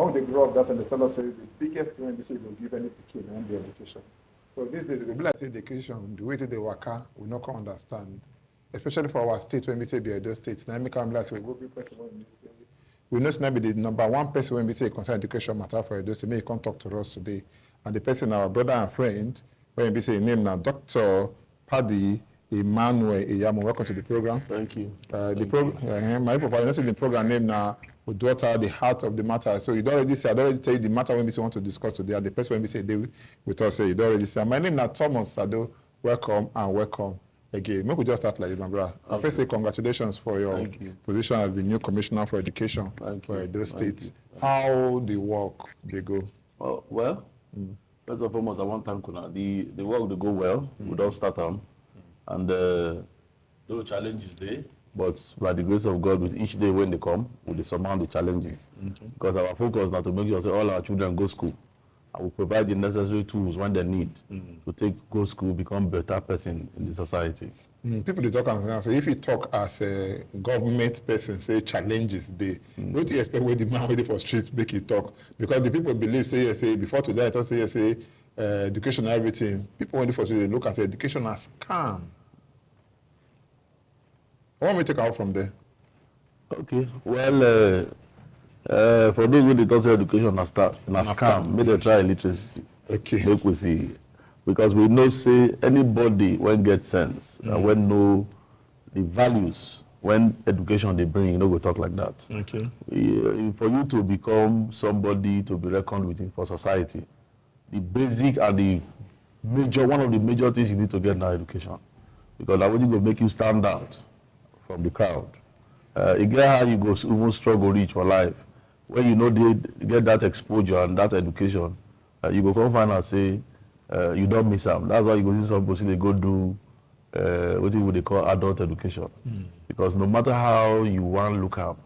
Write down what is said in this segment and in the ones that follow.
when they grow up, that's when they tell us the biggest thing when they say they'll give any kid and the education. So these days, the like education, the way that they work, we not can understand. Especially for our state, when we say the other states, now we come like we go be person when we say we know maybe the number one person when we say concern education matter for those may come talk to us today. And the person, our brother and friend, when we say name now, Dr. Paddy Emmanuel Iyamo. Welcome to the program. Thank you. My profile, you know, the program name now, UDUOTA, the heart of the matter. So you don't already say, I don't already tell you the matter when we want to discuss today. And the person when we say they with us, you don't already say. My name now Thomas Sado. Welcome and welcome again. Maybe we just start like you, my brother. I first say congratulations for your position as the new commissioner for education for those states. How the work they go? Well, first and foremost, I want to thank Kuna. The work they go well. We don't start them. And no challenges there, but by the grace of God, with each day when they come, we surmount the challenges. Because our focus now to make sure that all our children go school. I will provide the necessary tools when they need to go school, become better person in the society. People they talk and say, if you talk as a government person, say challenges they. What do you expect when the man waiting for streets make it talk? Because the people believe, say before today, I thought say education and everything. People waiting for streets, they look and say education as scam. What want me to take out from there? Okay. Well, for those who they don't say education as scam, maybe they try literacy. Okay. Make we see. Because we know say anybody when get sense and when know the values when education they bring, you know, we talk like that. Okay. For you to become somebody to be reckoned with for society, the basic and the major, one of the major things you need to get now education. Because that will make you stand out from the crowd. You get how you go even struggle reach for life. When you know they get that exposure and that education, you go come find out say you don't miss them. That's why you go see some people they go do what they call adult education. Because no matter how you want to look up,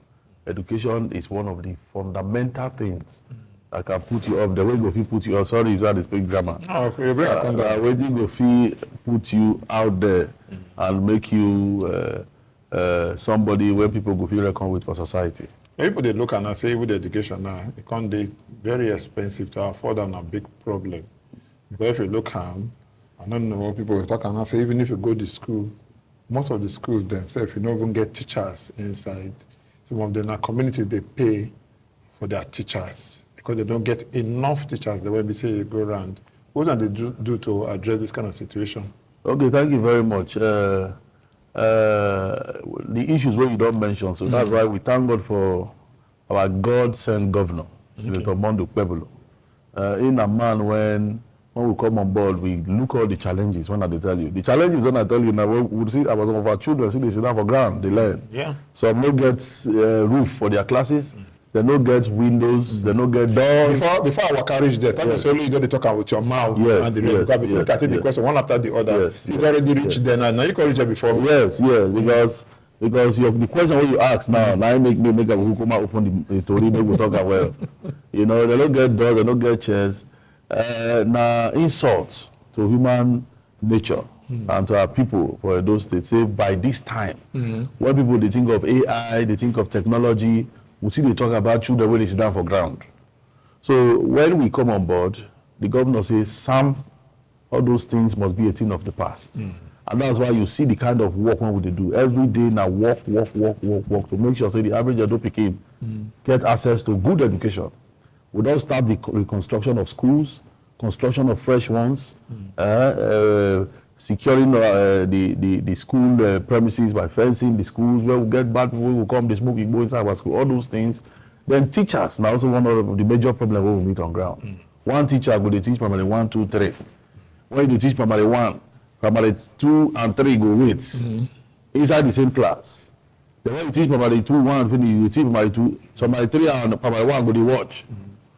education is one of the fundamental things that can put you up. The way go put you up. Sorry, you had to speak grammar. Oh, okay, waiting go put you out there and make you somebody where people go feel reckon with for society. People they look and say with education now, it can't be very expensive to afford and a big problem. Because if you look at I don't know what people talk and say even if you go to school, most of the schools themselves you don't even get teachers inside. Some of them are community they pay for their teachers because they don't get enough teachers the way we say you go around. What do they do to address this kind of situation? Okay, thank you very much. The issues where you don't mention, so that's why we thank God for our God-sent governor, Senator Mondo Pueblo. In a man, when we come on board, we look all the challenges when I tell you. The challenges when I tell you now, we see some of our children, see they sit down for ground, they learn. Yeah. Some no get roof for their classes. They no get windows, they no get doors. Before our carriage there, that was only you don't talk with your mouth and the because you can take the question one after the other. You already reached there now. You can reach there before. Yes, because the question what you ask now make a who come out open the story, make we talk well. You know, they don't get doors, they don't get chairs. Now insults to human nature and to our people for those states. Say by this time, when people they think of AI, they think of technology. We see they talk about children when they sit down for ground. So when we come on board, the governor says, Sam, all those things must be a thing of the past. And that's why you see the kind of work when they do. Every day now work to make sure say the average adult Pekin get access to good education. We don't start the reconstruction of schools, construction of fresh ones, securing the school premises by fencing the schools where we get bad people who come, they smoke igbo inside our school, all those things. Then teachers, now also one of the major problems we meet on ground. One teacher go they teach primary 1, 2, 3. When they teach primary 1, primary 2 and 3 go wait inside the same class. Then when you teach primary 2, 1, finish, you teach primary 2, so primary 3 and primary 1 go they watch.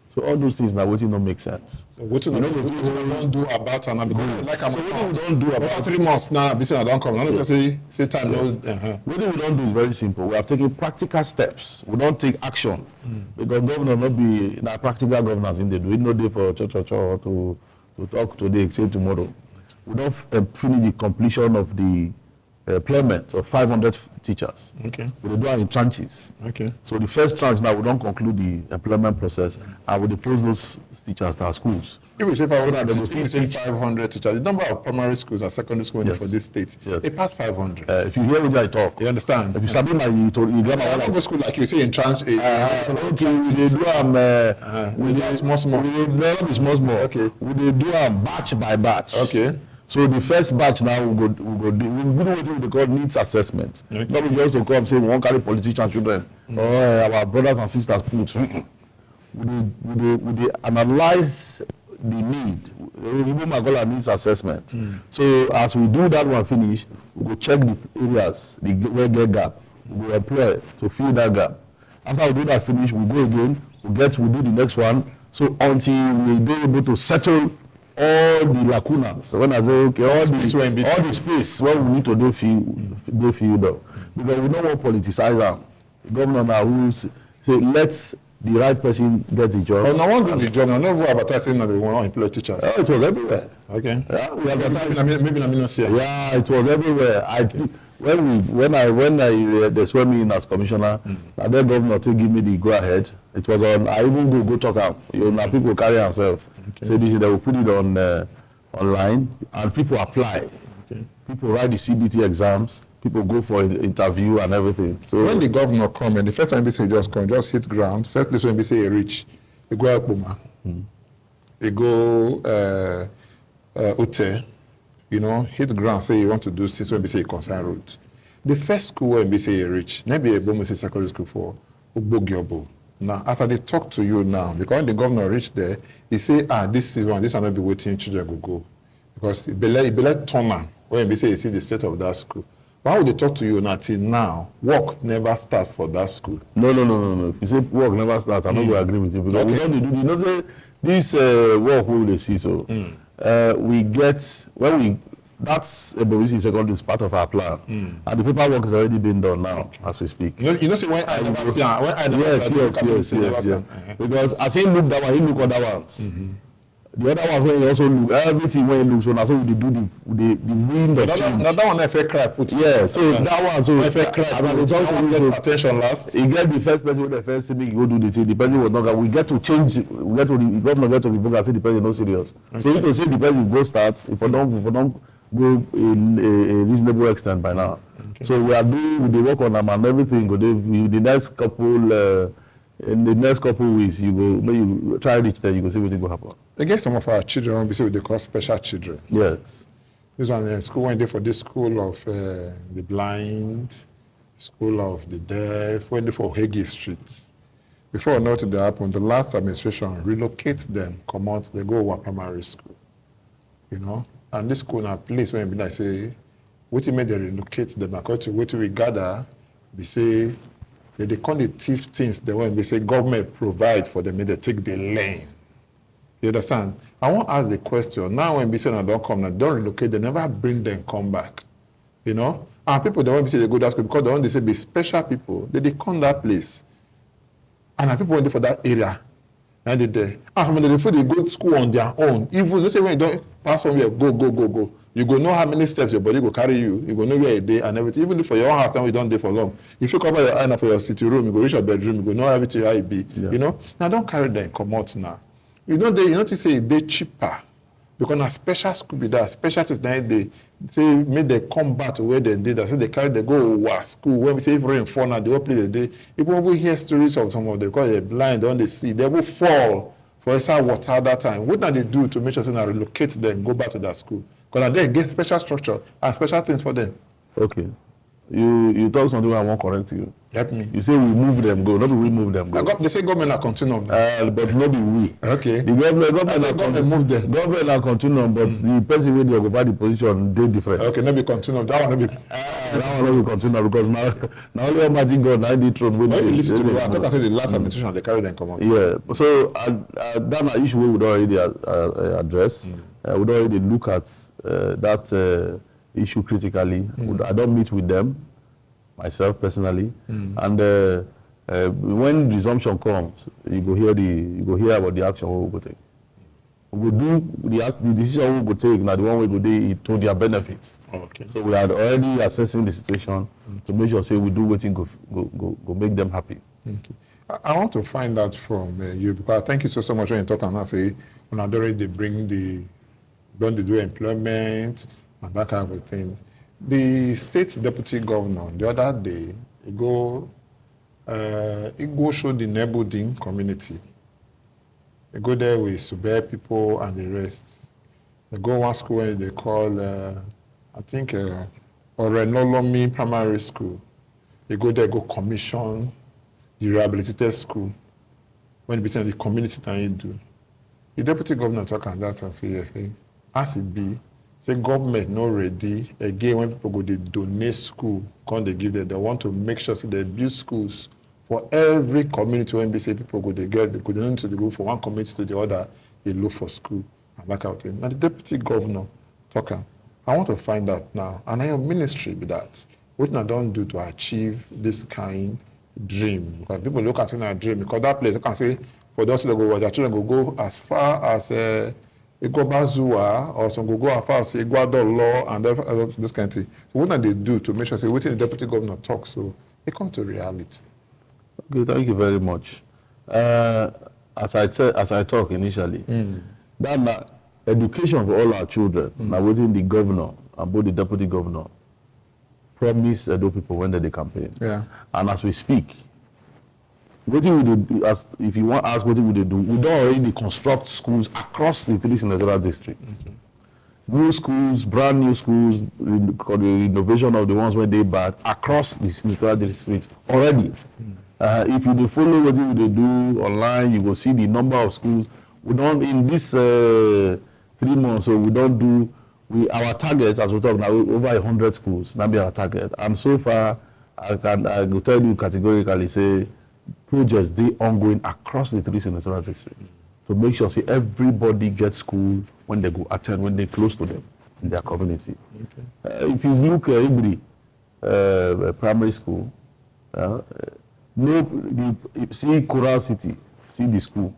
So all those things now waiting don't make sense. So what you don't do about it now because like so what we don't do about 3 months now, business don't come. Now because say time knows. What we don't do is very simple. We have taken practical steps. We don't take action because governor not be practical governance in the do. It no day for church to talk today, say tomorrow. We don't finish the completion of the employment of 500 teachers. Okay. We do it in tranches. Okay. So the first tranche now, we don't conclude the employment process, and we depose those teachers to our schools. If we say 500, So that if we say 500 teachers, the number of primary schools and secondary schools Yes. for this state, Yes. it passed 500. If you hear me, I talk. You understand? If you sabi my, you grammar. I go school like you say in tranche. Okay, we dey do am. We do small. We dey develop it small. Okay. We dey do am batch by batch. Okay. So the first batch now we do what we call needs assessment. Okay. Not we just to come say we won't carry politician children or our brothers and sisters put. We dey analyze the need. We call our needs assessment. So as we do that one finish, we go check the areas where get gap. We go employ to fill that gap. After we do that finish, we go again. We do the next one. So until we be able to settle all the lacunas. So when I say okay, all the space where we need to do filled up, because we don't want to politicize them. The governor now who say let's the right person get the job. Oh, no one do the job. No, never advertising that they want to employ teachers. Oh, it was everywhere. Okay. Yeah, we advertised. Maybe I mean not see. Yeah, it was everywhere. When they swear me in as commissioner, and then governor to give me the go ahead. It was on. I even go talk out. You know, people carry themselves. Okay. So this they will put it on online, and people apply. Okay. People write the CBT exams. People go for an interview and everything. So when the governor come and the first time they say just come, just hit ground. First place when we say reach, they go Akpoma, they go Ute, you know, hit ground. Say you want to do since when we say concern route. The first school when we say reach, maybe a Bomusi secondary school for Ugbogiobo. Now, after they talk to you now, because when the governor reached there, he say, this is one, this will not be waiting, children will go. Because it be like turn when we say you see the state of that school. Why would they talk to you now till now? Work never start for that school. No. If you say work never start, I'm not going to agree with you. Because we don't do, you know, say this work we will see. So we get, when we, that's a Bobisi secondary is part of our plan. And the paperwork has already been done now as we speak. You know, see, when I never see, yes. Because as he look that one, he look other ones. The other ones when he also look, everything when he looks on, so they do the wind of change. That one I feel cry put. Yeah, so that one, so I feel cry. Get attention last. He get the first person with the first thing, he go do the thing. The person was not. We get to change. We get to the governor get to revoke and say the person no serious. Okay. So if you say the person go start, if we don't go a reasonable extent by now. Okay. So we are doing the work on them and everything. The next couple. In the next couple of weeks, you go, when you try to reach there, you go see what will happen. They get some of our children, we say they call special children. Yes. This one, school went there for this school of the blind, school of the deaf, went there for Hagee Street. Before nothing that happened, the last administration relocate them, come out, they go to primary school. You know? And this school now place when I say, what made they relocate them, according to what we gather, we say, they call the thief things the when we say government provide for them, they take the lane. You understand? I want to ask the question. Now when we say no, don't come, now don't relocate, they never bring them come back. You know? And people, they want to say they go to that school because they want to say be special people. They come that place. And people went there for that area. And they there. And when they go to school on their own, even let's say when you don't pass somewhere, go. You go know how many steps your body will carry you. You go know where a day and everything. Even if for your own house, time we don't day for long. If you cover your eye now for your city room, you go reach your bedroom, you go know everything how it be. Yeah. You know? Now don't carry them come out now. You know to say they cheaper. Because a special school be that special is now they say make they come back to where they did that. So they carry they go school. When we say if rain fall now, the whole place they even we hear stories of some of them because they're blind, on the sea, they will fall for extra water that time. What do they do to make sure they relocate them, go back to that school? Because they get special structure and special things for them. Okay. You talk something I won't correct you. Help me. You say we move them go, not we move them go. They say government are continuum. But not be we. Okay. The government move them. Government are continuum, but the person where they occupy the position, they different. Okay, not be continuum. That one not be. That one not be continuum because now only Almighty God now the throne. When you listen to me, I thought I said the last administration they carry them come out. Yeah. So that issue we would already address. We would already look at that issue critically. I don't meet with them. Myself personally, and when resumption comes, you go hear about the action we will take. We will do the decision we will take. Now the one we go do to their benefit. Okay. So we are already assessing the situation to make sure say we do what go make them happy. Okay. I want to find out from you, because thank you so much when you talk and I say when I already they bring don't they do employment and that kind of thing. The state deputy governor the other day he go show the neighboring community. They go there with Subeb people and the rest. They go one school where they call I think Orenolomi Primary School. They go there, go commission the rehabilitated school when between the community that you do. The deputy governor talk on that and say, yes, as it be, say government not ready. Again, when people go, they donate school, come they give them, they want to make sure so they build schools for every community. When they say people go, they go to the go from one community to the other, they look for school and that kind of thing. Now the deputy governor talking, I want to find out now, and I am ministry with that. What I don't do to achieve this kind dream, because people look at it as a dream, because that place you can say for those that go, their children go as far as Igobazua, or some go as far as Iguadolo and this kind of thing. So what they do to make sure say what the deputy governor talks, so it come to reality. Okay, thank you very much. As I talk initially, that education for all our children, now within the governor and both the deputy governor promise Edo people when they campaign. Yeah. And as we speak, what we do, as if you want to ask what we do, we don't already construct schools across the three senatorial districts. Okay. New schools, brand new schools, the renovation of the ones where they bad across the senatorial districts already. If you follow what we do online, you will see the number of schools. We don't in this 3 months, so we don't do. Our target, as we talk now, over 100 schools. That be our target. And so far, I will tell you categorically, say projects they ongoing across the three senatorial districts to make sure say everybody gets school when they go attend, when they close to them in their community. Okay. If you look at every primary school, see Coral City, see the school,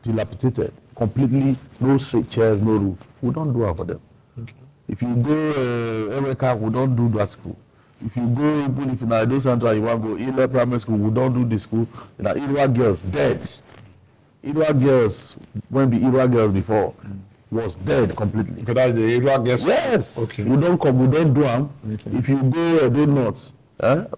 dilapidated, completely, no chairs, no roof. We don't do it for them. Okay. If you go America, we don't do that school. If you go, even if in Edo Central, you want to go Ile Primary School, we don't do the school. Irwa girls dead. Irwa girls, when the Irwa girls before, was dead completely. So that's the Irwa girls? Yes. Okay. We don't do them. Okay. If you go Edo North,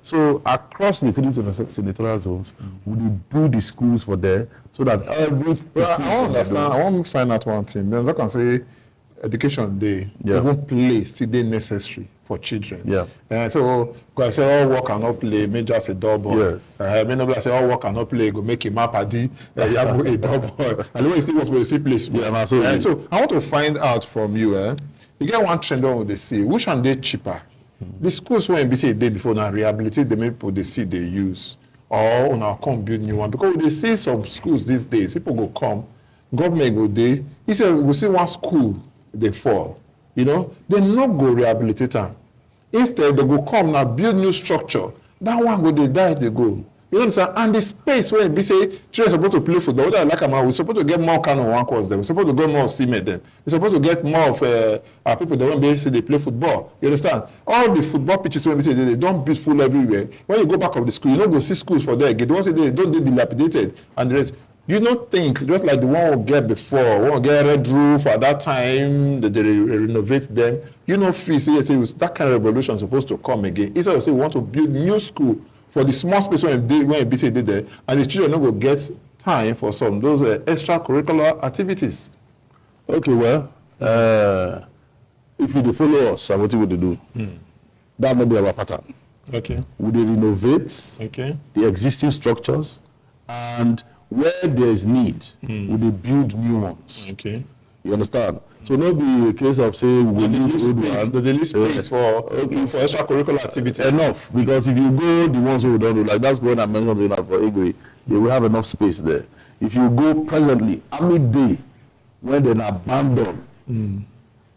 so across the three senatorial zones, we do the schools for there so that every. Well, I understand. I want to find out one thing. Then look and say, education day, even play still they necessary for children. Yeah. So, because I say all work and not play, may just a double. Yes. I say all work and not play, go make him a paddy, you have a double. And the way still work with the same place. Yeah, so I want to find out from you, you get one trend on they see, which one they cheaper? The schools when we say a day before now rehabilitate the people they see they use, or now come build new one. Because they see some schools these days, people go come, government go there, he said we see one school they fall, they not go rehabilitate them. Instead, they go come now build new structure. That one go they die, they go. You understand? And the space where we say children are supposed to play football, whether I like them, we're supposed to get more kind of one course there. We're supposed to get more cement then. We're supposed to get more of our people that won't be able to say they play football. You understand? All the football pitches when we say they don't build full everywhere. When you go back of the school, you don't go see schools for there again. The ones say they don't get dilapidated and the rest. You don't think just like the one we get before, one get red roof at that time, that they renovate them. You know, feel say that kind of revolution is supposed to come again. Instead of say we want to build new school for the small space when we say did there, and the children will get time for some those extracurricular activities. Okay, well, if you follow us, what we do, that may be our pattern. Okay. We renovate the existing structures, and where there is need, we build new ones. Okay. You understand? So not be a case of saying we need space. The least space for extracurricular activities. Enough, because if you go the ones who don't do, like that's what I mentioned for Igwe, they will have enough space there. If you go presently, Army Day, when they're abandoned,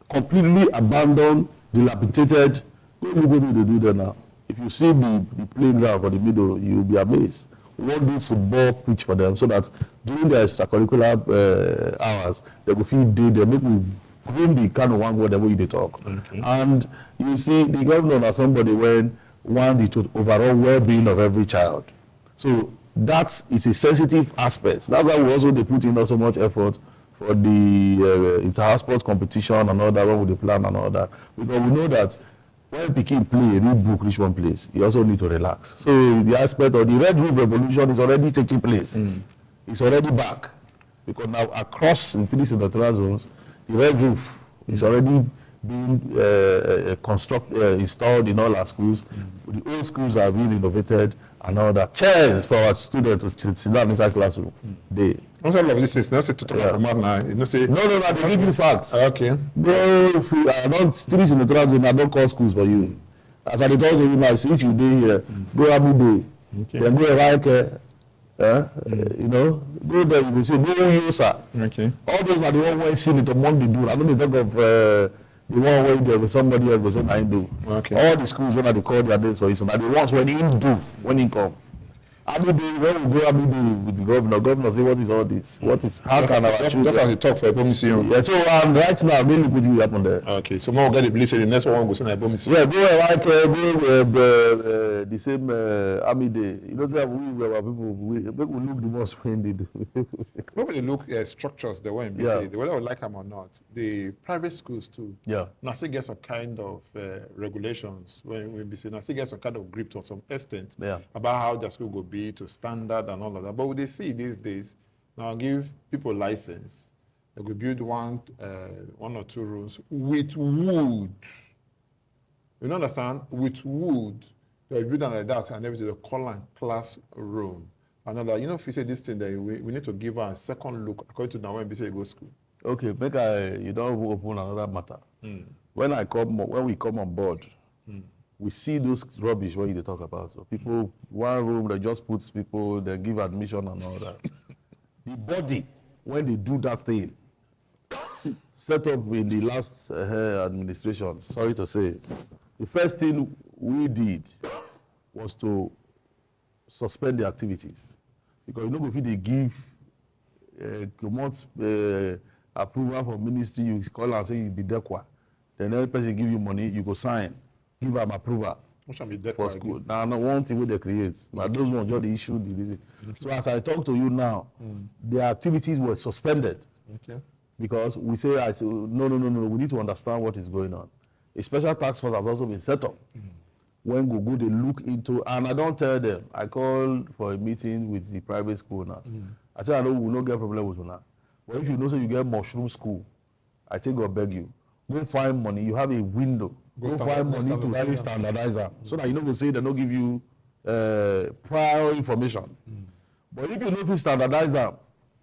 completely abandoned, dilapidated, go look what they do there now. If you see the playground for the middle, you'll be amazed. We won't do football pitch for them so that during their extracurricular hours, they will feel day, they make me groom the kind of one word the way they talk. And you see, the governor is somebody when wants the overall well-being of every child. So that is a sensitive aspect. That's why we also they put in so much effort for the inter-house sports competition and all that, what with the plan and all that. Because we know that when Pikin play, read book, reach one place, you also need to relax. So the aspect of the Red Roof Revolution is already taking place. It's already back. Because now across the 3 senatorial zones, the Red Roof is already being installed in all our schools. The old schools are being renovated and all that. Chairs for our students to sit down inside classroom. They. Also, all of this is not to talk about now. You know, say no, they give you facts. Okay. Bro, if you are not 3 senatorial zones, I don't call schools for you. As I told you now, since you day here, go every day. Okay. Then go right you know, go there, you will say, no use, sir. Okay. All those are the one way seen it among the do. I don't think of the one way there with somebody else was saying I do. Okay. All the schools when they call their days for you, so now the ones when he do, when he come. I mean, when we go with the governor say, what is all this? What is, how can our children? Just as you talk for Ebomission. Yeah, so right now, really put you up on there. Okay, so more get the belief, the next one goes in Ebomission. Yeah, go the same army day. You know, we look the most when they do. When they look at structures, the way in BC, whether I like them or not, the private schools too. Yeah. Now still get some kind of regulations when BC, now still get some kind of grip to some extent about how the school will be to standard and all of that. But what they see these days, now give people license. They will build one or two rooms with wood. You understand? With wood. They build them like that and everything. They call it classroom. And all that. You know, if you say this thing, that we need to give her a second look according to now when BC go school. Okay, you don't open another matter. When we come on board, we see those rubbish what you talk about. So people, one room, they just put people, they give admission and all that. The body, when they do that thing, set up in the last administration, sorry to say, the first thing we did was to suspend the activities. Because you know, if they give approval from ministry, you call and say you be DEQUA. Then every person give you money, you go sign. Give them approval for school. Now, one thing they create. Now, those ones just the issue. So, as I talk to you now, the activities were suspended because we say, no, we need to understand what is going on. A special task force has also been set up. When we go, they look into, and I don't tell them. I call for a meeting with the private school owners. I say, I know we will not get a problem with you now. But if you know, so you get mushroom school, I think I'll beg you. Go find money. You have a window. Go find money to standardize them. So that you know, we say they don't give you prior information. But if you know if you standardize them,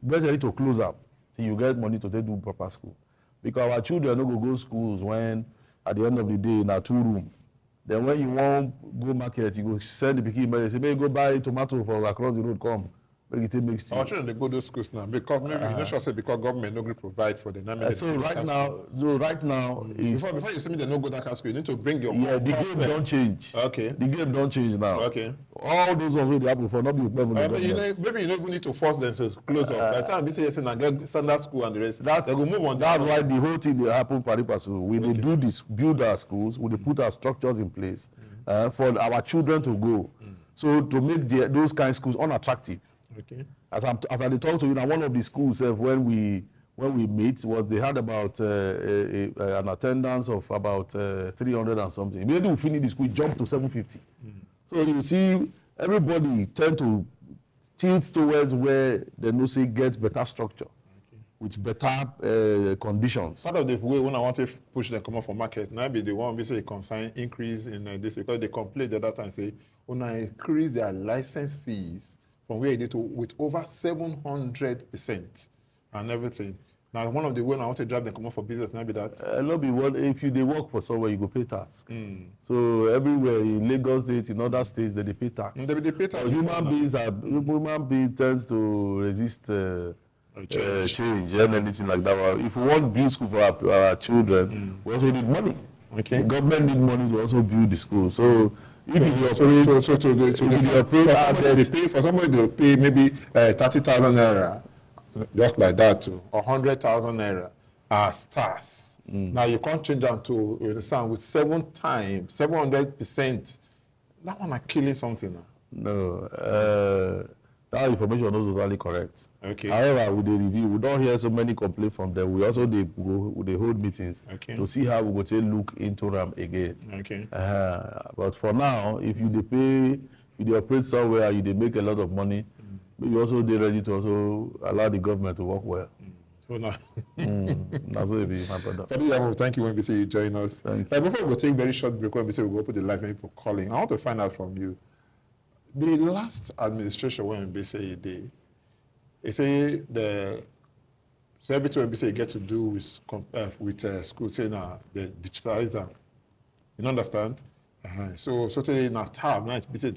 get ready to close them. So you get money to take do proper school. Because our children don't go schools when at the end of the day in a 2-room. Then when you want go market, you go send the pikin money. Say, maybe go buy tomato for across the road. Come. Our children they go to schools now because maybe you not sure say because government no provide for the so right now before you say me they no go that school, you need to bring your the game don't change. Okay. The game don't change now. Okay. All those ones they happen for not be maybe you don't even need to force them to close up. By the time this year and get standard school and the rest, they go move on. That's why the whole thing they happen pari passu. We they do this, build our schools, we put our structures in place for our children to go. So to make those kind of schools unattractive. Okay. As I talk to you now, one of the schools when we meet was they had about an attendance of about 300 and something. Immediately we finish the school, jump to 750. So you see, everybody tend to tilt towards where they know say get better structure with better conditions. Part of the way when I want to push them come up for market, now be the one we say concern increase in this because they complain the other time say when I increase their license fees from where it did to with over 700% and everything. Now, one of the ways I want to drive them come up for business, now be that. If they work for somewhere, you go pay tax. So everywhere in Lagos State, in other states, they pay tax. They pay tax. Human beings tends to resist change and anything like that. If we want to build school for our children, we also need money. Okay. The government need money to also build the school. So if you for somebody to pay maybe 30,000 naira, just like that, to 100,000 naira, are stars. Now you can't change that to, you understand, with 700%. That one are killing something now. No, that information is totally correct. Okay. However, with the review, we don't hear so many complaints from them. We also they hold meetings to see how we go to look into them again. Okay. But for now, if you pay, if you operate somewhere, you they make a lot of money. You also they ready to also allow the government to work well. So now, That's what it be, my brother. Thank you when we say you join us. Before we go take very short break, when we say we go open the lines, many people calling. I want to find out from you. The last administration when we say they say so everything we say you get to do with school, say now the digitalizer. You understand? So today in our time, now it's they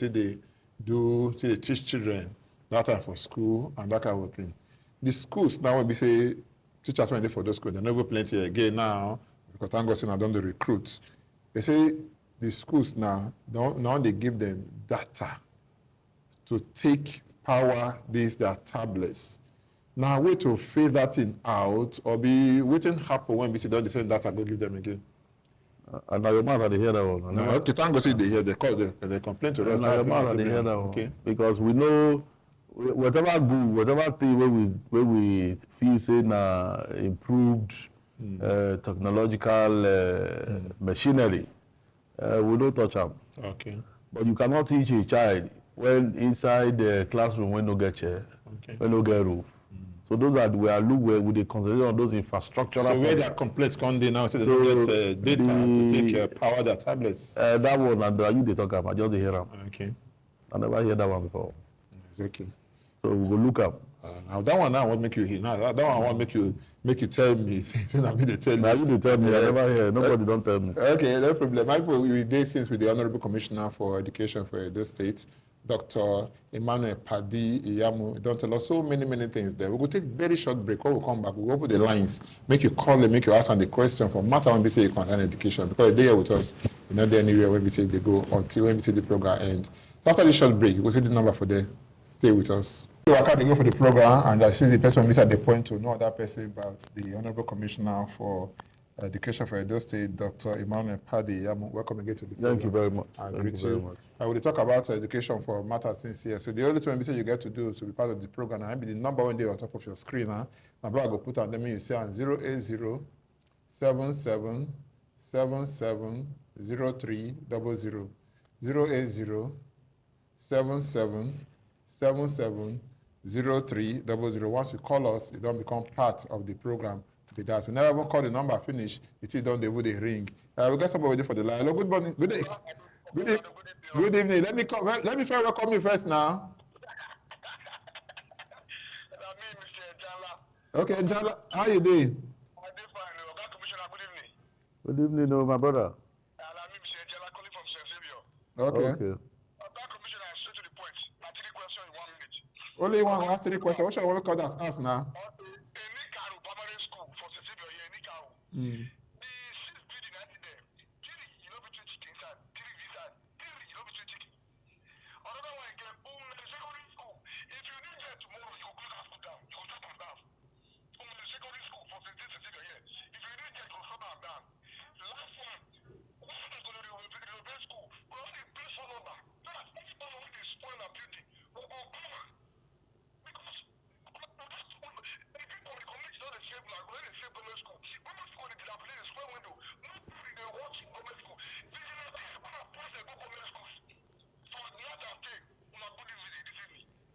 teach children that time for school and that kind of thing. The schools now when we say teachers when they for those schools, they never plenty again now because thank God I done the recruits. They say the schools now they give them data to take power their tablets. Now wait to phase that thing out or be waiting happen when we see the same data go give them again. And now your mother they hear that one. No, okay, thank God they hear they complain to us. Now your mother they hear that one. Okay. Because we know whatever thing where we feel say na improved technological machinery, we don't touch them. Okay. But you cannot teach a child when inside the classroom when no get chair, when no get roof. So those are we they concentrate on those infrastructural. So where their complaints come in now, so they don't get data to take power their tablets. That one and you they talk about, just hear them. Okay. I never hear that one before. Exactly. So we will look up. Now that one now won't make you hear. Now that one won't make you tell me. Now you tell me. Now you tell me. Yes. I never hear. Nobody don't tell me. Okay, no problem. My people, we did since with the Honorable Commissioner for Education for Edo State, Dr. Emmanuel Padi Iyamu. Don't tell us so many things there. We will take very short break. When we come back, we will open the lines, make you call and make you ask on the question for matter when we say you concern education because they're here with us. You know, they're anywhere when we say they go until when we say the program ends. After the short break, you will see the number for them. Stay with us. So I can't go for the program, and I see the person at the point to know other person about the Honorable Commissioner for Education for Edo State, Dr. Emmanuel Padi. Welcome again to the program. Thank you very much. I greet you. I will talk about education for matters since here. So the only thing you get to do to be part of the program, and be the number one day on top of your screen. My brother go put on them. You say on 080 77 77 0300 080 77 770300. Once you call us, it don't become part of the program. With that, we never even call the number finish. It is done. They would ring. We got somebody for the line. Hello, good morning. Good day. Good evening. Let me first welcome you first now. Okay, Jala, how you doing? Good evening, my brother. Okay. Only one ask 3 questions. What shall we call that? Ask now.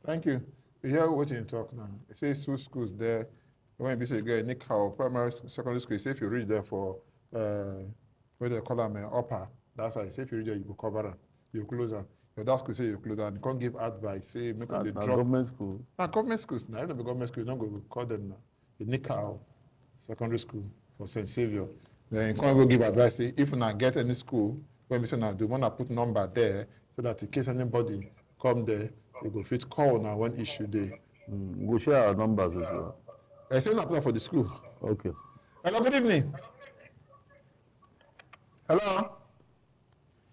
Thank you. You hear what you talk now. It says 2 schools there. When you say you get Nick Howe, primary, secondary school, say if you reach there for what they call them upper, that's why say if you reach there, you go cover them, you close them. Your that school say you close them. You can't give advice. Say make them drop. Government school. Government schools now. Even the government school, you don't go call them now. The Nick Howe, secondary school for St. Saviour. Then you can't go give advice. Say if you not get any school, when we say now, do you want to put number there so that in case anybody come there, you go fit call now one issue there. We'll share our numbers with you. I think apply for the school. Okay. Hello, good evening. Hello.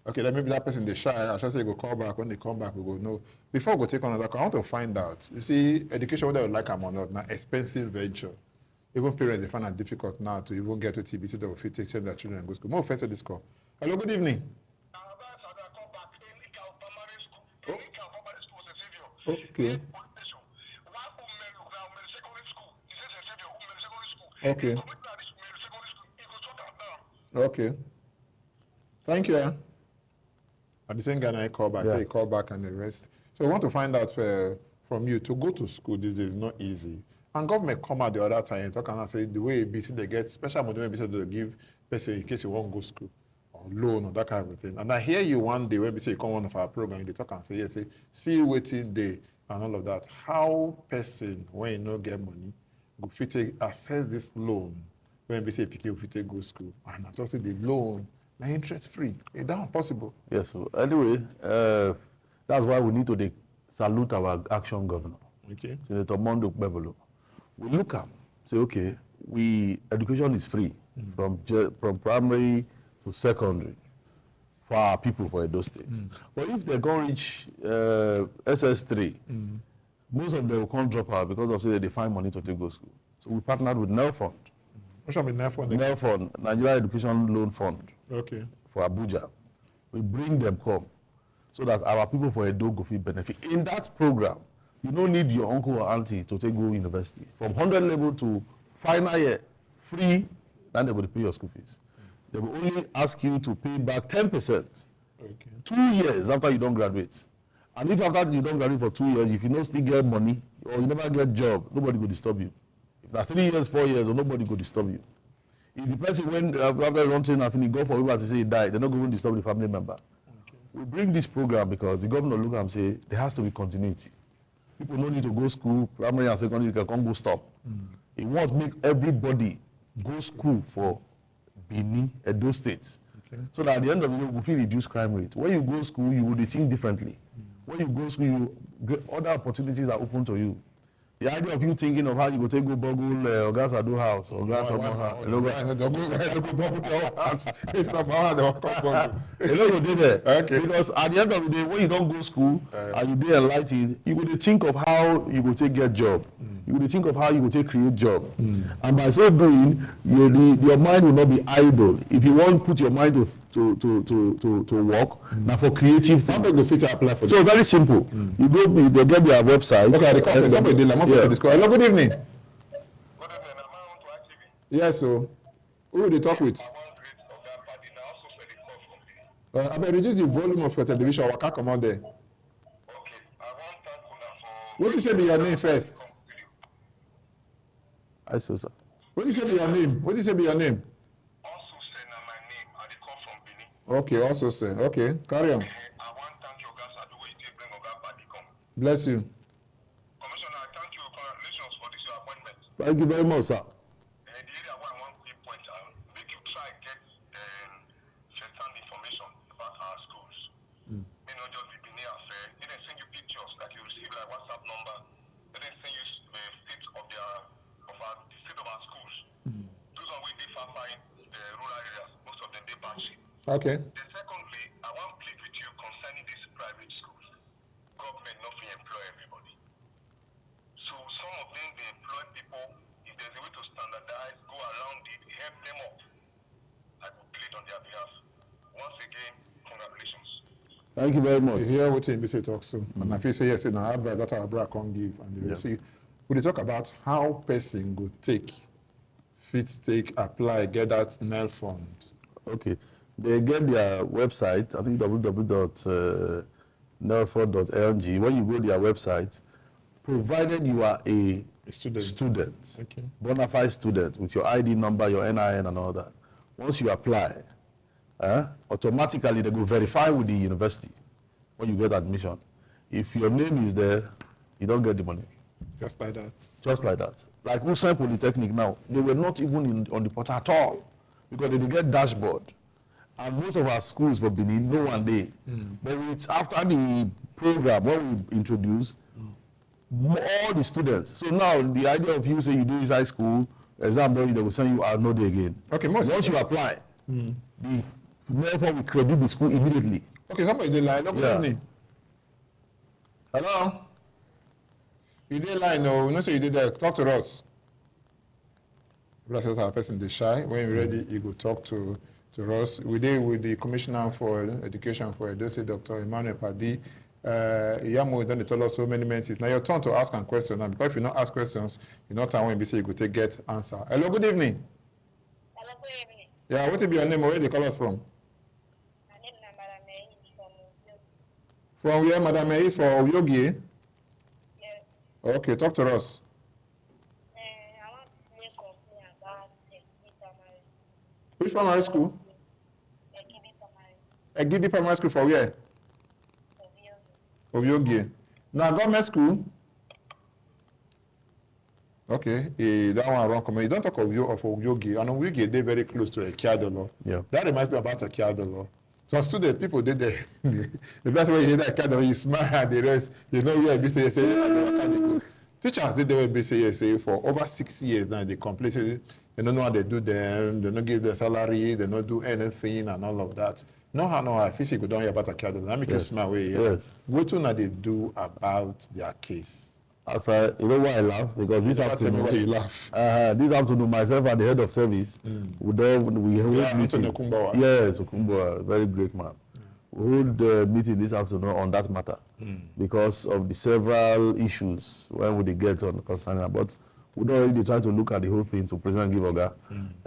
Okay, then maybe that person they shy. I should say go call back. When they come back, we go know. Before we go take another call, I want to find out. You see, education, whether you like them or not, now expensive venture. even parents, they find it difficult now to even get to TBC that will fit to send their children and go to school. More offense to this call. Hello, good evening. Okay. Okay. Okay. Thank you. At the same time, I call back, say call back and the rest. So we want to find out from you, to go to school these days is not easy. And government come out the other time and talk and say the way BC they get special money when BC they give person in case you won't go to school or loan or that kind of thing. And I hear you one day when BC you come one of our program, they talk and say, yes, see waiting day and all of that. How person when you no get money go fit access this loan when BC people fit go to school and I just say the loan na interest free. Is that possible? Yes. So anyway, that's why we need to salute our action governor. Okay. Senator Mondo Bebolo. We look at, say, okay, education is free from primary to secondary for our people for Edo State. But if they go reach SS3, most of them will come drop out because of say they find money to take go school. So we partnered with NEL Fund. What should be NEL Fund? NEL Fund, Nigeria Education Loan Fund. Okay. For Abuja. We bring them come so that our people for Edo go fit benefit. In that program, you don't need your uncle or auntie to take go university. From 100 level to final year, free, then they will pay your school fees. They will only ask you to pay back 10%. Okay. 2 years after you don't graduate. And if after you don't graduate for 2 years, if you don't still get money or you never get job, nobody will disturb you. If that's 3 years, 4 years, or nobody will disturb you. If the person went after the run training and finish, go for people to say he died, they're not going to disturb the family member. Okay. We bring this program because the governor look at and say there has to be continuity. People don't need to go school, primary and secondary, they can go stop. He wants to make everybody go school for Benin, Edo State. Okay. So that at the end of the day, we will reduce crime rate. When you go to school, you will think differently. When you go to school, other opportunities are open to you. The idea of you thinking of how you go take go boggle Oga Sadu house or Oga Tomo house. It's not how they come boggle. You know you did there. Okay. Because at the end of the day, when you don't go to school and you dey enlightened, you go think of how you go take get job. You will think of how you will take create job. And by so doing, your mind will not be idle. If you want to put your mind to work, now for creative things. So very simple. You go, they get their website. Okay, somebody did like to this call. Hello, good evening. Good evening, I'm on to ITV. Yes, so who will they talk with? I better reduce the volume of your television. I can't come out there. Okay, I want thank for. What you say be your name first? I saw, sir. What you say be your name? What you say be your name? Also say na my name, I dey come from Benin. Okay, also say. Okay, carry on. I want thank you, guys. I do what you bring Oga Padi come. Bless you. Commissioner, I thank you. Congratulations for this your appointment. Thank you very much, sir. The area where I want to point out, make you try get first-hand information about our schools. May not just be Benin affair. They didn't send you pictures like you receive like WhatsApp number. They didn't send you the state of our schools. Those are way they far in the rural areas. Most of them they patchy. Okay. Then secondly, I want to plead with you concerning these private schools. Government not to employ everybody. So some of them they employ people. If there's a way to standardize, go around it, help them up. I will plead on their behalf. Once again, congratulations. Thank you very much. You hear what NBC talks to, and if you say yes, now advice that our brother can't give, and they see. We talk about how person go take, apply, get that NEL fund. Okay, they get their website. I think www.nelfund.ng. When you go to their website, provided you are a student, okay, bona fide student with your ID number, your NIN, and all that. Once you apply, automatically they go verify with the university when you get admission. If your name is there, you don't get the money. Just like that. Just like that. Like Hussein Polytechnic now, they were not even on the portal at all because they didn't get dashboard. And most of our schools for Benin, no one day. But it's after the program, when we introduced, all the students. So now the idea of you say you do inside school, exam done, they will send you out no day again. Okay, once you apply, therefore we credit the school immediately. Okay, somebody did line. Good evening. Hello? You did line, no? You know, so you did that. Talk to us. Brother says our person is shy. When you're ready, you go talk to us. We did with the Commissioner for Education for Edo State, Dr. Emmanuel Padi. Yamo done tell us so many mentions. Now your turn to ask and question now, because if you not ask questions, you not time when you say you go take get answer. Hello, good evening. Hello, good evening. Yeah, what will be your name? Where they call us from? My name is Madam May from Yogi. From where, Madam is for Yogi? Yes. Okay, talk to us. I want to make a complaint about Ekiti Primary. Which primary school? Ekiti Primary Egidi Primary School for where? of Yogi. Of Yogi. Now, government school? Okay, that one wrong comment. You don't talk of Yogi. I know Yogi, they're very close to Ekiadolo. Yeah. That reminds me about Ekiadolo. Some students, people did there. The best way you hear that Ekiadolo, you smile and the rest, you know where you say, teachers did the way say for over 6 years now. They complain, say they don't know how they do them, they don't give their salary, they don't do anything and all of that. No, I feel you go down here about Ekiadolo. Let me just smile way. Yes. What do they do about their case? As you know why I laugh? Because this afternoon, Why you laugh? this afternoon, myself and the head of service, we hold meeting. Yes, Okumbawa, very great man. We hold meeting this afternoon on that matter because of the several issues when we get on concerning. But we don't already try to look at the whole thing to President give Oga.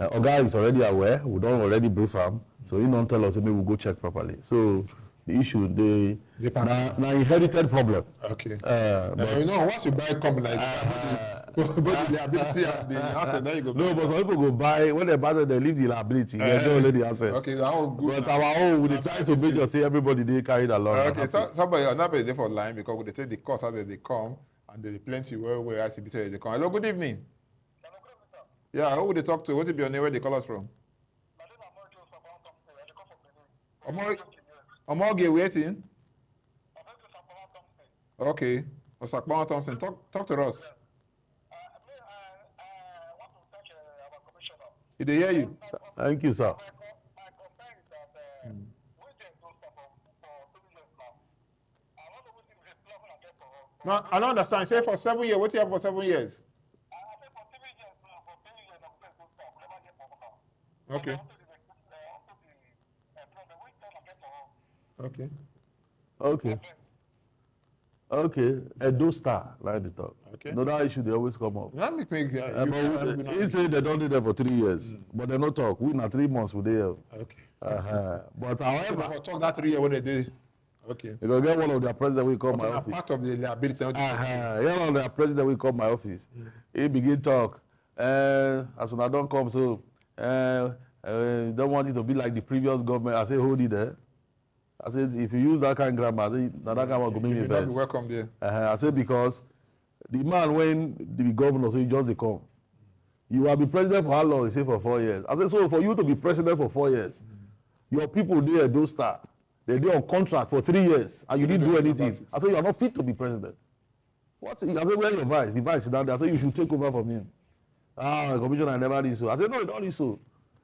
Oga is already aware. We don't already brief him, so he don't tell us. Maybe we go check properly. So the issue, now inherited problem. Okay. But you know, once you buy a company like that, both the liability and the asset, then you go. no, but some people go buy, when they buy it, they leave the liability. They don't let the asset. Okay, that's all good. But our own, we try to make sure say everybody they carry it along. Okay, so somebody another is there for line because they take the cost out that they come and they plenty where ICB they come. Hello, good evening. Hello, good evening, sir. Yeah, who would they talk to? What will be your name? Where they call us from? My name is Amorjo Sabaran Thompson. I come from Benin. Omoge waiting. I'm going to Sabaran Thompson. Okay. Osakbawan Thompson, talk to us. I want to thank our commissioner. Did they hear you? Thank you, sir. My concern is that we didn't do stuff for 2 years now. I don't know what is the problem again for us. No, I don't understand. Say for 7 years. What you have for 7 years? I say for 3 years now, for 3 years now, we didn't do stuff. We never get for now. Okay. Okay. Okay. Okay. Edo Star, like the talk. Okay. Another issue they always come up. Let me think. He say they don't do that for 3 years, but they not talk. We na 3 months we there. Okay. But So however, for talk that 3 years when they did. Okay. because get one of their president will come my Okay, office. part of the liability. Yeah, one of their president will come my office. He begin talk. As when I don't come, so don't want it to be like the previous government. I say hold it there. I said if you use that kind of grammar, I say now that kind of go make You me will not be vex. welcome there. I say because the man when the governor say you just dey come. You have been president for how long? He say for 4 years. I say so for you to be president for 4 years, your people there don't start. They on contract for 3 years and you didn't do anything. I say you are not fit to be president. What? I say where's your vice? The vice is down there. I say you should take over from him. Commissioner, I never did so. I say no, you don't do so.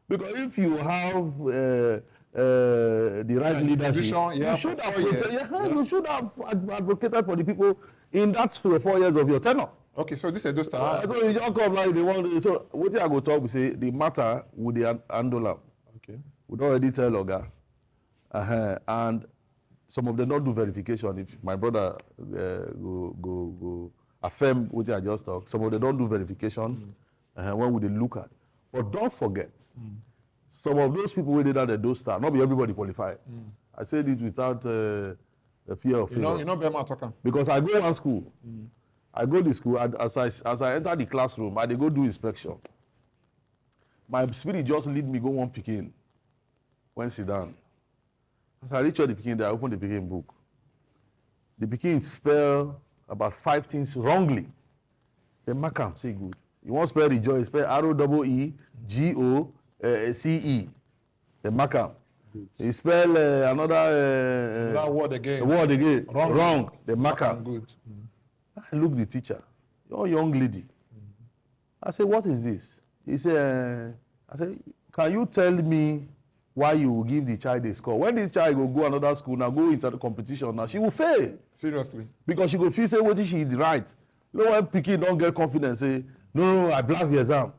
Because if you have the right leadership, you should have you should have advocated for the people in that 4 years of your tenure. Okay, so this is just a So you just come like they want. So what I go talk, we say the matter with the handle am. Okay. We don't already tell Oga, and some of them don't do verification. If my brother go affirm what I just talked, some of them don't do verification when we they look at. But don't forget, some of those people who did that at those start, not be everybody qualified. I say this without a fear of failure. You know, Bema talking. Because I go one school, I go to school, as I enter the classroom, I dey go do inspection. My spirit just lead me go one pikin, when sit down. As I reach the pikin there, I open the pikin book. The pikin spell about 5 things wrongly. They mark am, say good. You want spell rejoice, spell ROEEGOCE. They mark am. He spell another that word again. word again. Wrong. They mark am. Good. I look the teacher, your young lady. I say, what is this? He said, I said, can you tell me why you will give the child a score? When this child will go another school, now go into the competition, now she will fail. Seriously. Because she go feel say what she did right. You know when pikin don't get confidence, say, no, I blast the exam.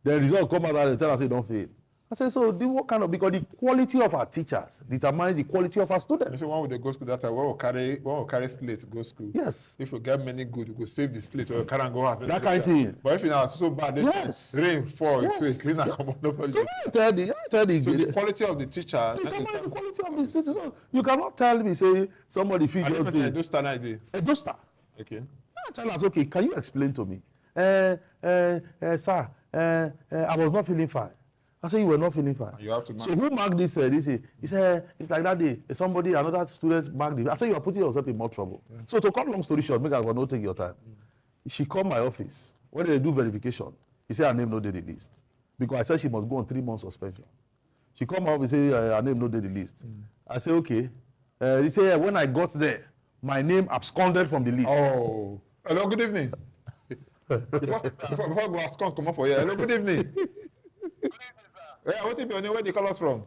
The result come out and they tell us they don't fail. I said, so what kind of, because the quality of our teachers determines the quality of our You students. see, one with the go school that time, one will carry slate go school. Yes. If you get many good, you go save the slate or you carry and go out. That kind of thing. But if you are so bad, Yes. rain fall, Yes. so clean and Yes. come on. Nobody. So I tell the So the quality of the teacher determines the quality of the students. So you cannot tell me, say, somebody feel and guilty. those stand idea. A dostar. Okay. Now tell us, okay, can you explain to me? Sir, I was not feeling fine. I said, you were not feeling fine. And you have to mark. So who marked this? He said, it's like that day. Somebody, another student marked it. I said, you are putting yourself in more trouble. Yeah. So to cut long story short, make I not take your time. She called my office. When they do verification, he said her name no dey the list. Because I said she must go on 3 months suspension. She called my office and said her name no dey the list. I said, okay. He said, when I got there, my name absconded from the list. Oh. Hello, good evening. before go ask, come on for here. Hello, good evening. Good evening, sir. Yeah, what's your name? Where do you call us from?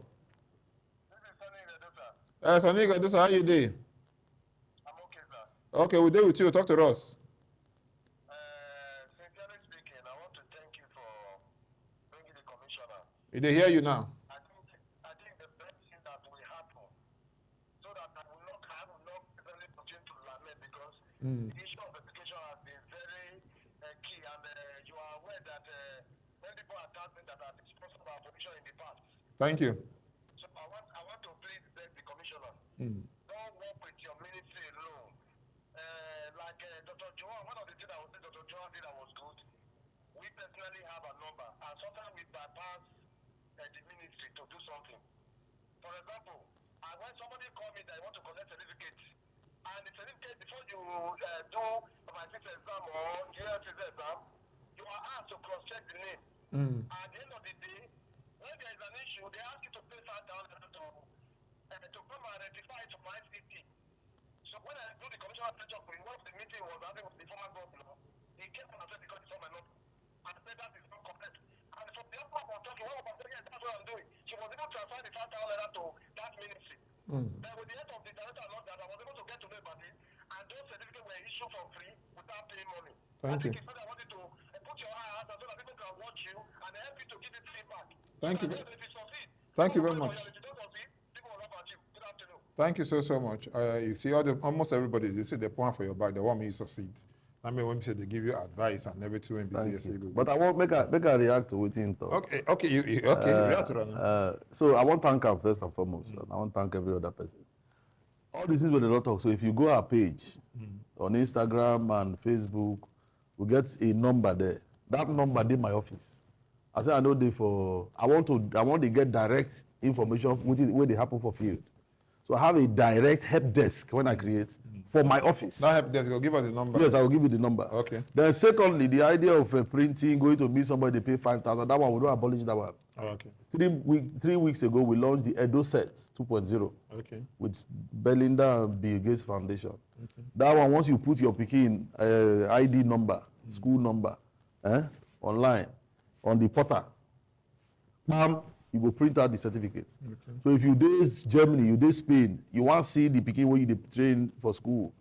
This is Sonny Redusa. Sonny, this how you doing? I'm okay, sir. Okay, we're there with you. Talk to us. Sincerely speaking, I want to thank you for bringing the commissioner. They hear you now. I think the best thing that will happen, so that I will not really continue to lament, because the issue of education has been very key, and you are aware that many people are doubting that are responsible for our position in the past. Thank you. So I want to please beg the commissioner, don't work with your ministry alone. Like Dr. Joan, one of the things I would say Dr. Joan did that was good. We personally have a number, and sometimes we bypass the ministry to do something. For example, when somebody called me that they want to collect certificate, and the certificate, before you do my sister exam or GLC exam, you are asked to cross-check the name. At the end of the day, when there is an issue, they ask you to pay $5,000 to come and rectify it to my city. So when I do the commissioner job, one of the meeting was having with the former governor, he came and said, because it's on my number, and said that is not correct. And from the upper was talking, one of them said, yes, that's what I'm doing. She was able to transfer the $5,000 to that ministry. Then with the help of the director and all that, I was able to get to know about it, and those certificates were issued for free without paying money. Thank I think you. it's what I wanted to put your eye out so that people can watch you and help you to give it feedback. Thank you. If you succeed, Thank you people very will much. If you don't succeed, people will laugh at you. Good afternoon. Thank you so much. You see, almost everybody, they say they point for your back. They want me to succeed. I mean, when you say they give you advice and everything, when you say yes, you go. But I want make I react to what you talk. Okay, react to that. So I want to thank him first and foremost, and I want to thank every other person. All these things were the talk. So if you go our page on Instagram and Facebook, we get a number there. That number in my office. I say I know they for. I want to get direct information where they happen for field. So I have a direct help desk when I create for my office. That help desk, go give us the number. Yes, I will give you the number. Okay. Then secondly, the idea of printing, going to meet somebody, they pay 5,000. That one we don't abolish that one. Oh, okay. 3 weeks ago, we launched the Edo Set 2.0. Okay. With Belinda and Bill Gates Foundation. Okay. That one, once you put your Peking ID number, school number, online, on the portal, you go print out the certificate. Okay. So if you do Germany, you do Spain, you want to see the Peking where you train for school,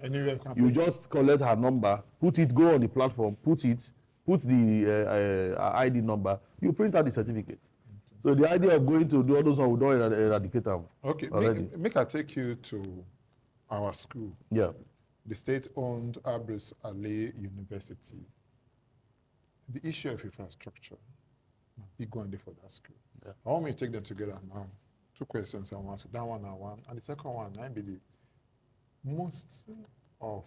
you just collect her number, go on the platform, put the ID number, you print out the certificate. Okay. So the idea of going to do all those, we don't eradicate them. Okay, make I take you to our school. Yeah. The state-owned Abris Ali University. The issue of infrastructure, big one day for that school. Yeah. I want me to take them together now. 2 questions I want to that one and one. And the second one, I believe most of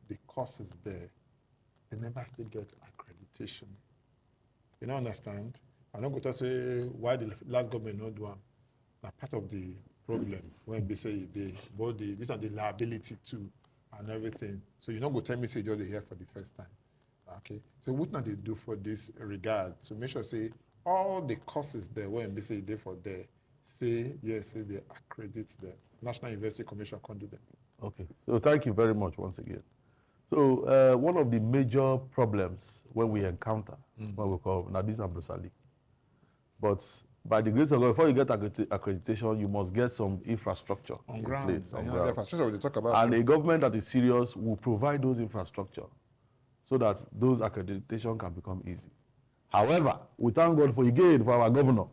the courses there, they never still get accreditation. You don't understand? I'm not going to say why the last government not do one. Now part of the problem when they say these are the liability too and everything. So you're not going to tell me say you're here for the first time. Okay. So what now they do for this regard? So make sure say all the courses there when they say they for there, say yes, say they accredit the National University Commission can do them. Okay. So thank you very much once again. So one of the major problems when we encounter what we call Nadis and Brusali. But by the grace of God, before you get accreditation, you must get some infrastructure on ground. Place, on ground. The infrastructure we talk about. And a government that is serious will provide those infrastructure so that those accreditation can become easy. However, we thank God for again for our governor.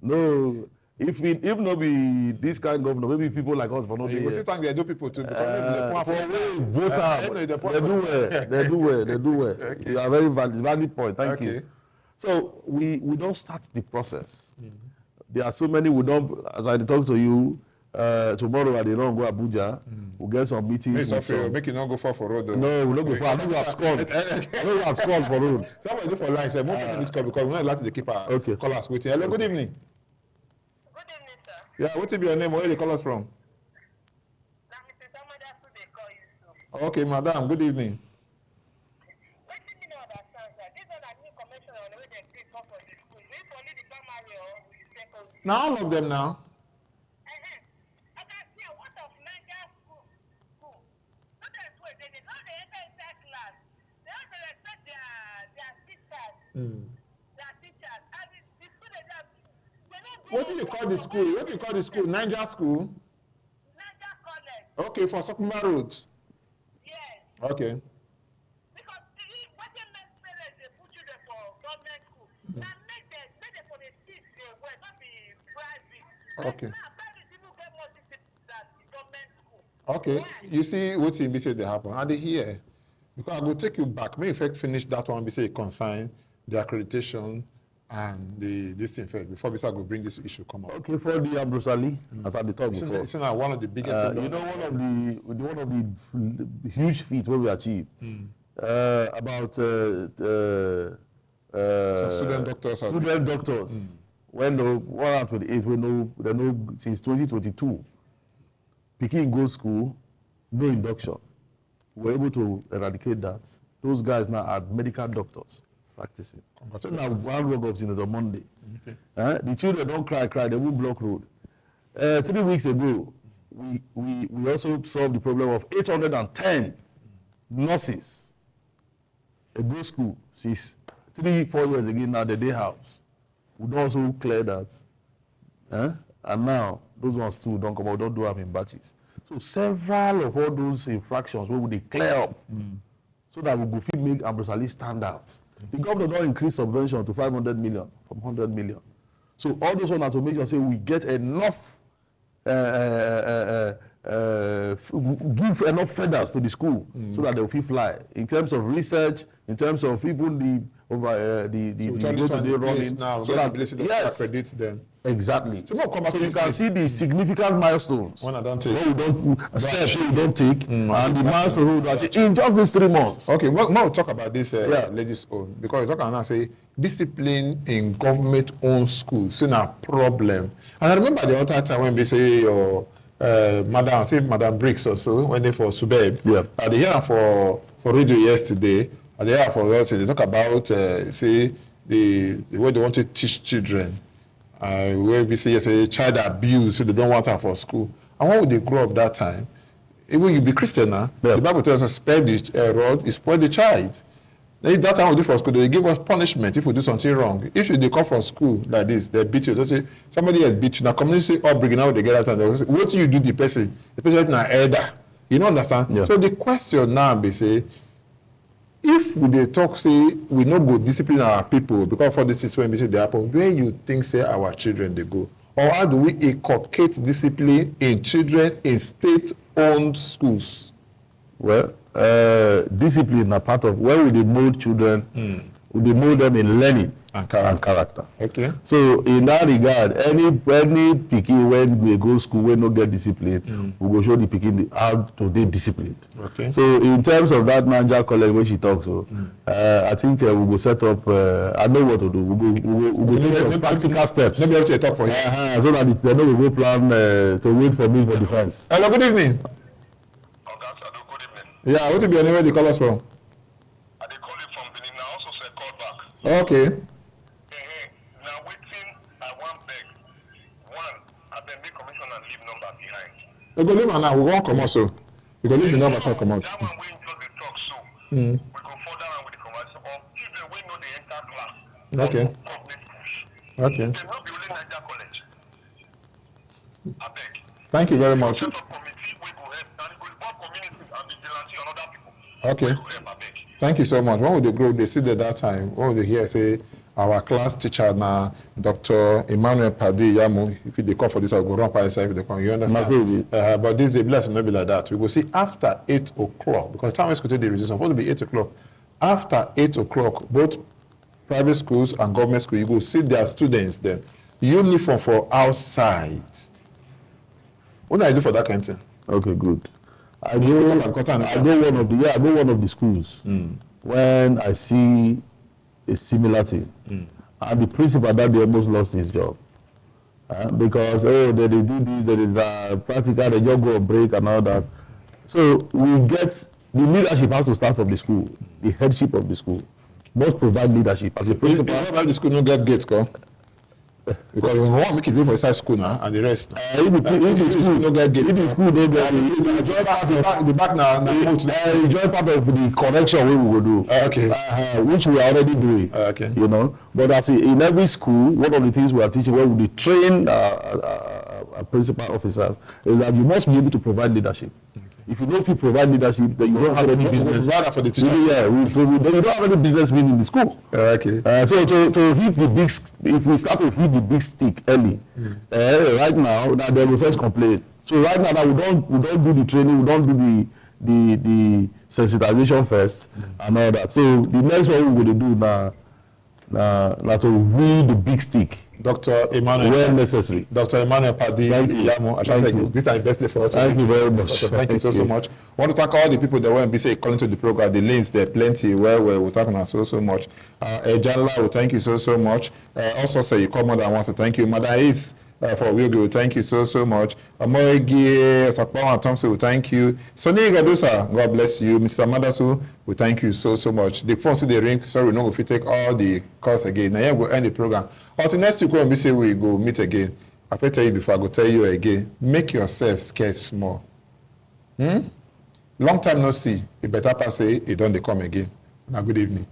No, if no be this kind of governor, maybe people like us for not You be go see here. thank the Edo people too because For we vote they they do well. Okay. You are very valid point. Thank you. Okay. So we don't start the process. There are so many we don't. As I talk to you tomorrow, I don't go Abuja. We'll get some meetings. Make you not go far for road. No, we'll not go far. I don't go abscond. I don't go abscond for road. Somebody do for line. Say, move into this call because we're not allowed to keep our Okay. callers waiting. Hello, good evening. Good evening, sir. Yeah, what will be your name? Where you call us from? Now, Mr. Samada, who they call you, sir. Okay, madam. Good evening. What do you know understand, sir? This one I need information on the way they pay for the school. Is it only the primary or the secondary? Now all of them now. I can see what of Niger school. So that's where they don't enter inside class. They have to respect their teachers. Their teachers. And the students are What do you call the school? What do you call the school? Niger School? Niger College. Okay, for Sokuma Road. Yes. Okay. Because what they make parents, they put children for government school. Now make them for the seats they wear, not be private. Okay. Now private people get more discipline than the government school. Okay. Why? You see what he say they happen. And they hear. Because I will take you back. Maybe if I finish that one, we say consign the accreditation and this thing first before we start go bring this issue come up. Okay, for the Ambrosali, as I talked before. It's now one of the biggest You know, one of the huge feats what we achieved about student doctors. When the 128, we know since 2022, Pikin go school, no induction. We're able to eradicate that. Those guys now are medical doctors practicing. So now one work of the Monday. Okay. The children don't cry, they won't block road. 3 weeks ago, we also solved the problem of 810 nurses. A good school, since 3-4 years ago now, the day house. We don't also clear that. And now, those ones too don't come out, don't do them in batches. So several of all those infractions, we will declare up so that we will make Ambrosali stand out. The government don't increase subvention to 500 million from 100 million. So all those ones are to make sure say we get enough, give enough feathers to the school so that they will fly. In terms of research, in terms of even the day-to-day running. Now, so that, yes, accredit them. Exactly. So you can see the significant milestones. When I don't take. Steps we don't take, and the milestones we don't take in just these 3 months. Okay, well, now we'll talk about this ladies' own. Because we talk about now, say, discipline in government-owned schools, it's a problem. And I remember the other time when they say, Madam Briggs also, when they for Subeb, they hear for radio yesterday, and they hear for us, they talk about, say, the way they want to teach children. Where we say yes, child abuse, so they don't want her for school. And when would they grow up that time? Even you be Christian now, the Bible tells us spare the rod, is spoil the child. Then that time we do for school, they give us punishment if we do something wrong. If they come from school like this, they beat you. They say somebody has beat you. Now community upbringing, now they get out and they say, what do you do the person, especially if na elder? You don't understand? Yeah. So the question now be say, if they talk, say, we no go discipline our people because for this is when we say they happen, where you think, say, our children they go? Or how do we inculcate discipline in children in state-owned schools? Well, discipline are part of where we mold children, we mold them in learning and character. Okay. So in that regard, any pikin when we go school we no get discipline, we go show the pikin how to be disciplined. Okay. So in terms of that Niger College when she talks, I think we will set up. I know what to do. We go take some practical steps. Maybe I'll talk for you. So that they know we go plan to wait for me for defense. Hello, good evening. Good evening. Yeah, what will be your name? Where they call us from? I dey call you from Benin. Now also say call back. Okay. Now waiting, I want beg. One, I beg make commission and leave number behind. We go leave now. We won't come out so. We go leave the number so come out. That one we just dey talk so. We go further on with the conversation of children we know they enter class. Okay. Public schools. Okay. They not be only Niger College. I beg. Thank you very much. Set up committee we go help and we go involve community and vigilante and other people. Okay. We go help, I beg. Thank you so much. When would they grow? They sit at that time. When would they hear say our class teacher now, Dr. Emmanuel Padi Yamu, if they come for this, I'll go run by yourself if they come. You understand? But this is a blessing, not be like that. We will see after 8 o'clock, because time is going to be supposed to be 8 o'clock. After 8 o'clock, both private schools and government schools, you go see their students then. Uniform for outside. What do I do for that kind of thing? Okay, good. I go one of the schools when I see a similar thing. And the principal that day almost lost his job. Because, they do this, they did that, practical, they just go on break and all that. So we get, the leadership has to start from the school, the headship of the school. Must provide leadership. As a principal, the school no get gates, go. Because you want to make it live for inside school now and the rest. If the school no get gate, if the school no get the back now, enjoy part of the correction we will do. Okay. Which we are already doing. Okay. You know, but as in every school, one of the things we are teaching, where we train principal officers, is that you must be able to provide leadership. Okay. If you don't provide leadership, then you don't have any business. Rather for the teacher. Then you don't have any business being in the school. Okay. So to hit the big, if we start to hit the big stick early, right now, that they will first complain. So right now that we don't do the training, we don't do the sensitization first and all that. So the next one we will do now to win the big stick. Dr. Emmanuel. Where necessary. Dr. Emmanuel Padi Yamu. This is the best place for us. Thank you very much. Thank you so much. I want to thank all the people that were be calling to the program. The links there plenty where we're talking about so much. Janla, thank you so much. Also say you call more than once. So thank you. Madam Is for Wilgo, thank you so much. Amoregi Sakpawa Thompson, thank you. Sonny Gadusa, God bless you. Mr. Madasu, we thank you so much. The phone to the ring, sorry, no, if you take all the calls again. Now we'll end the program. Until next week when we say we go meet again. I will tell you before I go tell you again. Make yourself scarce small. Long time no see. A better pass say it don't come again. Now good evening.